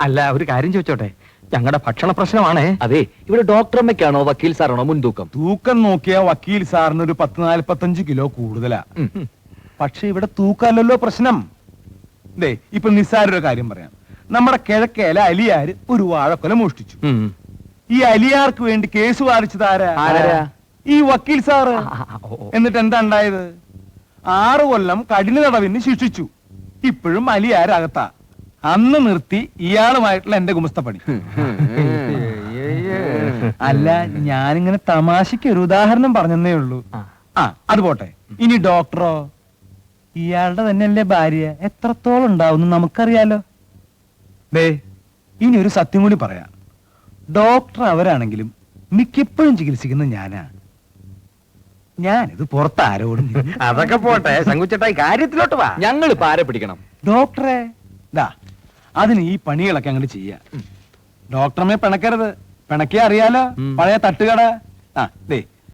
അല്ല, ഒരു കാര്യം ചോദിച്ചോട്ടെ, ഞങ്ങളുടെ ഭക്ഷണ പ്രശ്നമാണേ. അതെ, ഇവിടെ ഡോക്ടറമ്മയ്ക്കാണോ വക്കീൽ സാറാണോ മുൻതൂക്കം? തൂക്കം നോക്കിയ വക്കീൽ സാറിന് ഒരു 40-45 കിലോ കൂടുതലാ. പക്ഷെ ഇവിടെ തൂക്കല്ലല്ലോ പ്രശ്നം. ദേ ഇപ്പൊ നിസ്സാരൊരു കാര്യം പറയാം. നമ്മുടെ കിഴക്കേല അലിയാര് ഒരു വാഴക്കൊല മോഷ്ടിച്ചു. ഈ അലിയാർക്ക് വേണ്ടി കേസ് വാദിച്ചത് ആരാ? ഈ വക്കീൽ സാറ്. എന്നിട്ട് എന്താ ഉണ്ടായത്? 6 കൊല്ലം കഠിന തടവിന് ശിക്ഷിച്ചു. ഇപ്പോഴും അലിയാരകത്താ. അന്ന് നിർത്തി ഇയാളുമായിട്ടുള്ള എന്റെ ഗുമസ്തപ്പണി. അല്ല, ഞാനിങ്ങനെ തമാശക്ക് ഒരു ഉദാഹരണം പറഞ്ഞതേ ഉള്ളൂ. അത് പോട്ടെ. ഇനി ഡോക്ടറോ? ഇയാളുടെ തന്നെയല്ലേ ഭാര്യ. എത്രത്തോളം ഉണ്ടാവും നമുക്കറിയാലോ. ദേ ഇനി ഒരു സത്യം കൂടി പറയാം. ഡോക്ടർ അവരാണെങ്കിലും മിക്കപ്പോഴും ചികിത്സിക്കുന്നത് ഞാനിത് പുറത്ത് ആരോടും. അതൊക്കെ പോട്ടെ, ശങ്കുച്ചേട്ടായി കാര്യത്തിലോട്ട് വാ. ഞങ്ങൾ ഇപ്പൊ ആരെ പിടിക്കണം? ഡോക്ടറെ ദാ അതിന് ഈ പണികളൊക്കെ അങ്ങോട്ട് ചെയ്യാം. ഡോക്ടറമ്മേ പിണക്കരുത്. പിണക്കിയാ അറിയാലോ, പഴയ തട്ടുകട. ദേ